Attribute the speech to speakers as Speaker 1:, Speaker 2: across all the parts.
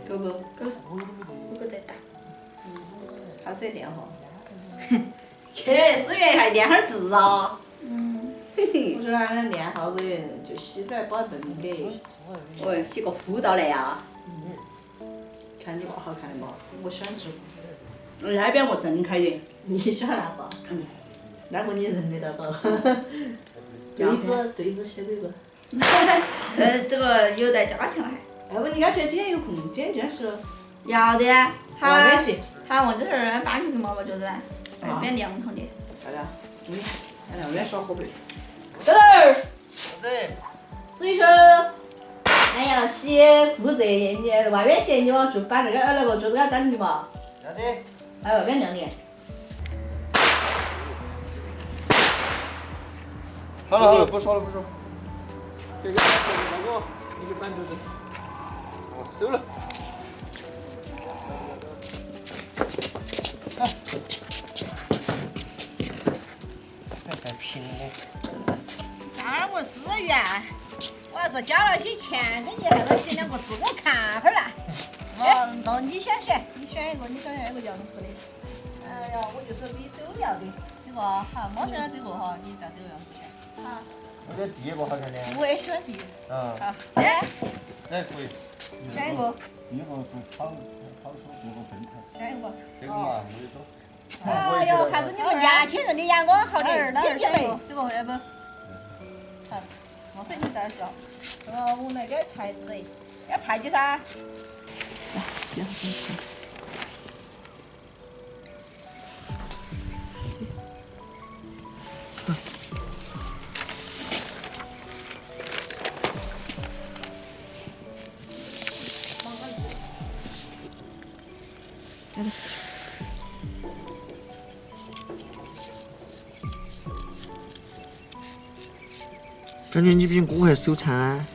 Speaker 1: 够不？
Speaker 2: 够，不够再打。
Speaker 1: 开水练哈。去4月还练会儿字啊。我说俺俩练好多人就洗出来保笨给。哦，洗个辅导来呀。看你娃好看的嘛，我喜欢直播。那边我真开的。你喜欢哪个？那个你认得到不？对子写对不？这个有待加强还。要不你干脆今天有空，今天就是
Speaker 2: 要的呀。
Speaker 1: 晚点去。
Speaker 2: 他问这事儿8球毛毛脚子，变凉堂的。
Speaker 1: 大家，俺两边耍火杯。在哪儿？
Speaker 3: 对。
Speaker 1: 史医生，俺要洗负责，你外面洗你嘛，就把那个桌子给它挡住嘛。
Speaker 3: 要得。
Speaker 1: 外面晾的。
Speaker 3: 好了，不说了。这个大哥，你给搬桌子。收了。太平了。
Speaker 4: 2个4元，我要是交了些钱给你，还是写2个字，我看会儿啦。那你先选，你选一个，你想要一个样式的。哎呀，我就说这些都要的。这个好，我选了这个哈，你照这个样子选。好。
Speaker 3: 我觉得第一个好看点。
Speaker 4: 我也喜欢第一个。
Speaker 3: 好，
Speaker 4: 哎，
Speaker 3: 可以。
Speaker 4: 选一个。
Speaker 3: 第一个是草书，第二个正常。
Speaker 4: 选一个。
Speaker 3: 这个嘛，我也懂。
Speaker 4: 哎呦，还是你们年轻人的眼光好点。你选一个，这个要不？好，我说你再说。我们给菜籽，要菜的噻。
Speaker 3: 感觉你比我还手残啊！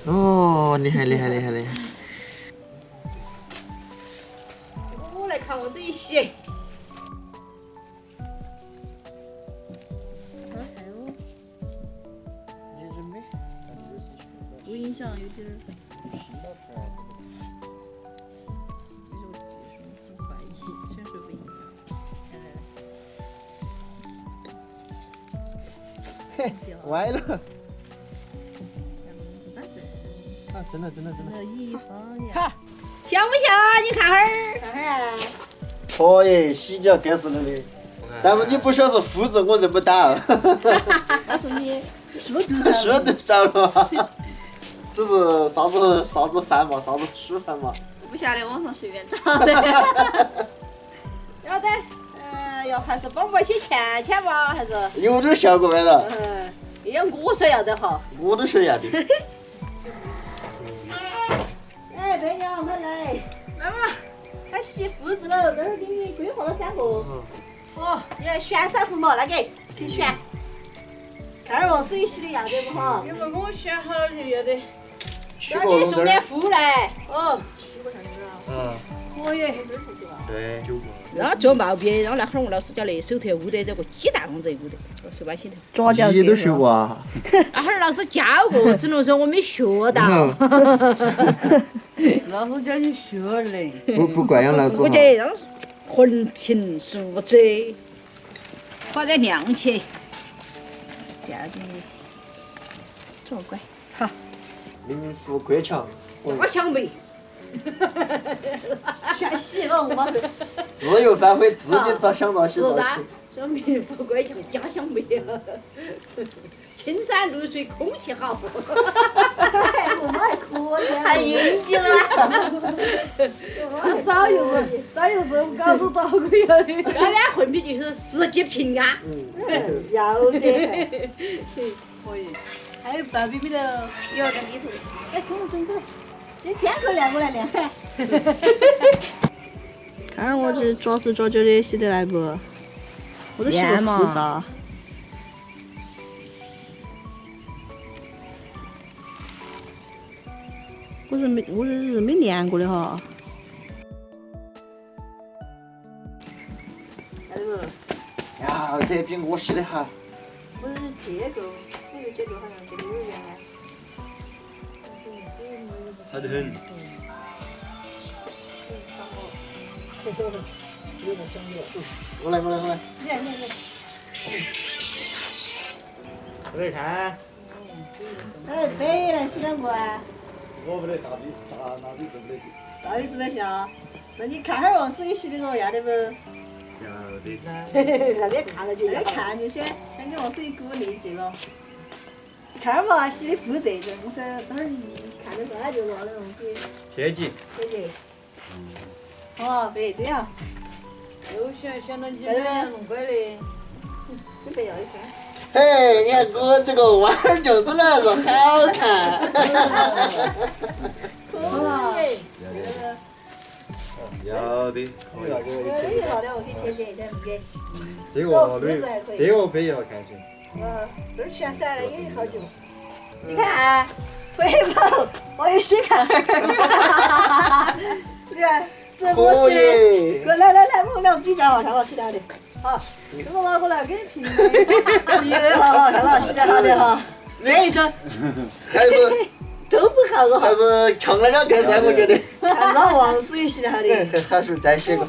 Speaker 3: 哦，厉害！
Speaker 4: 我来看我这一洗。
Speaker 2: 不影响，有点儿。先说不影响。
Speaker 3: 嘿，歪了。啊，真的。
Speaker 4: 好，香不香？你看会儿。
Speaker 1: 看会儿啊。
Speaker 3: 可以，洗脚更是能的。但是你不晓得夫子，我认不到。
Speaker 1: 但是你
Speaker 3: 书读少了。这是啥子饭嘛？啥子书饭嘛？
Speaker 2: 不晓得网上随便找的。
Speaker 4: 要得，要还是帮我些钱吧，还是？
Speaker 3: 有点效果没得？
Speaker 4: 要我说要得哈。
Speaker 3: 我都说要的。
Speaker 1: 哎，白娘，快来！
Speaker 4: 来嘛，
Speaker 1: 他洗裤子了，这儿给你规划了3个。
Speaker 4: 哦，你来选3副嘛，那个可以选。
Speaker 1: 看儿史医洗的要得不哈？
Speaker 2: 有没有给我选好了就要得？
Speaker 4: 要给你送点副来。哦。
Speaker 1: 可以。
Speaker 3: 对，9个。
Speaker 4: 然后做毛笔，然后那会儿我老师教的，手头捂得这个鸡蛋子捂的，我手把心头。
Speaker 3: 你都学过啊？
Speaker 4: 那会儿老师教过，只能说我没学到。
Speaker 2: 老师教你学嘞。
Speaker 3: 不怪杨老师哈。
Speaker 4: 我这让浑凭素质，把这亮起。第二点，这么乖，好。
Speaker 3: 名副归强。
Speaker 4: 加强呗。
Speaker 1: 全洗了，我们
Speaker 3: 自由发挥，自己咋想咋洗咋洗。
Speaker 4: 说名副归强，家乡美，青山绿水，空气好。
Speaker 1: 我们还可以。
Speaker 2: 还运气了。早又是我们搞出到个要的。
Speaker 4: 这边混比就是4季平安。
Speaker 1: 要得。
Speaker 2: 可以。
Speaker 1: 还有半米的。
Speaker 2: 有个地图。
Speaker 1: 哎，走。这边个练过来练。看儿我这抓手抓脚的洗得来不？我都洗过复杂。我是没练过的哈。
Speaker 3: 呀，这比我洗得好。
Speaker 1: 我是这个好像这个有点。
Speaker 3: 好得很。我来。我来看。
Speaker 1: 哎，北来洗两个啊？
Speaker 3: 我不得大鼻子不得洗。
Speaker 1: 大鼻子没笑。那你看哈儿王思雨洗的个要得不？
Speaker 3: 要得。
Speaker 1: 那边看了就要看就先给王思雨鼓励记了。看儿嘛，洗的负责任，我说等会儿一看的时候他就拿那种给
Speaker 3: 贴紧。
Speaker 1: 姐姐。哦，别这样。
Speaker 4: 又选了你们弄鬼的。
Speaker 1: 准备要一天。
Speaker 3: 嘿，你看我这个弯儿就只能说好看。要得。
Speaker 1: 可以拿两个给贴姐，现在不给。
Speaker 3: 这个背要看起。
Speaker 1: 这儿全散了也好久。你看，回头我也先看会儿。你看，这我洗的。来，我们俩比较哈，看老洗的好的。好，这个拿过来给你评的。评的好，看老洗的好的哈。这一声。
Speaker 3: 还是
Speaker 1: 都不靠我哈。
Speaker 3: 还是强了两根噻，我觉得。
Speaker 1: 还是王思雨洗的好的。
Speaker 3: 还是再写个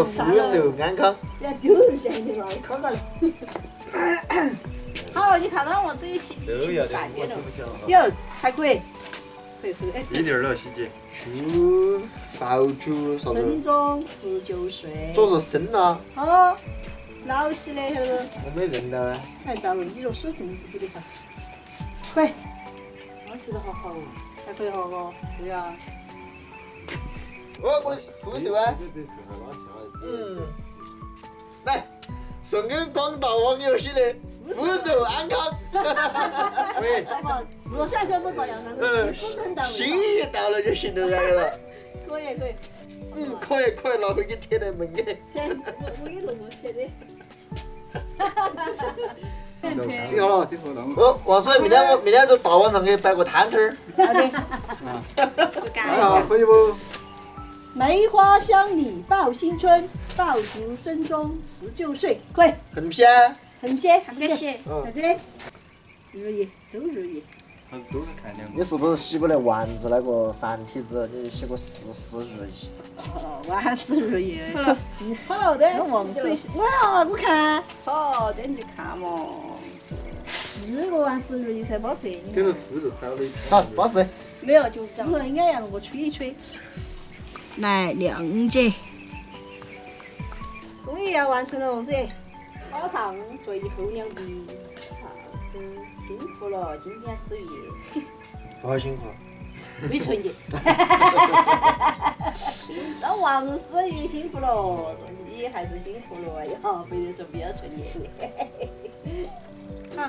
Speaker 3: 福寿安康。
Speaker 1: 要丢人现的嘛，看到了。
Speaker 4: 好，你看到王思雨洗
Speaker 3: 都要得，
Speaker 4: 散的了。
Speaker 1: 有，还可以。可以。
Speaker 3: 一粒儿了，洗姐。祝爆竹啥子？
Speaker 1: 生中持久岁。
Speaker 3: 主要是生了。
Speaker 1: 哦，老洗的晓得不？
Speaker 3: 我没认到啊。
Speaker 1: 哎，咋了？你这水真是不得上。可以。老洗的好好哦。还可以哈个。对呀。
Speaker 3: 我福寿啊。来，送给广大网友些的福寿安康。喂。
Speaker 1: 自想全部照样，但是很到位。
Speaker 3: 心意到了就行了，噻了。
Speaker 1: 可以。
Speaker 3: 可以，拿回去贴在门给。
Speaker 1: 我给弄过去的。
Speaker 3: 洗好了，王叔，明天就大晚上给摆个摊摊儿。
Speaker 1: 好的。
Speaker 3: 哎呀，可以不？
Speaker 1: 梅花香里报新春，爆竹声中辞旧岁。可以。
Speaker 3: 横批啊。
Speaker 1: 横批。
Speaker 2: 不给写。
Speaker 1: 啥子的？如意，都如意。
Speaker 3: 都是看两个。你是不是写过来万字那个繁体字？你写个事如意。
Speaker 1: 万事如意。
Speaker 4: 好了，等
Speaker 1: 王思雨，我看。
Speaker 4: 好，等你看嘛。
Speaker 1: 四个万事如意才巴适。
Speaker 3: 给这福字少了一好，巴适。
Speaker 4: 没有，就是
Speaker 1: 我应该要弄个吹一吹。来，亮姐。终于要完成了，王思雨。马上最后两笔。辛苦了，今天10月。
Speaker 3: 不好辛苦。
Speaker 4: 没春节。
Speaker 1: 那王思雨辛苦了，你还是辛苦了，哎呀，不能说不要春节。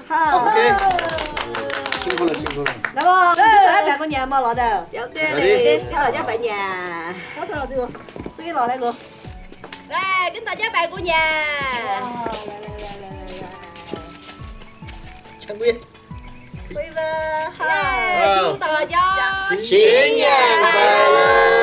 Speaker 1: 好。
Speaker 3: OK。辛苦了。
Speaker 1: 那么，给大家拜个年嘛，拿到。
Speaker 4: 要得
Speaker 1: 给大家拜年。刚才了这个，思雨拿那个。
Speaker 4: 来，跟大家拜个年。
Speaker 1: 来。
Speaker 3: 抢鬼。
Speaker 1: 回吧，好。
Speaker 4: 祝大家
Speaker 3: 新年快乐！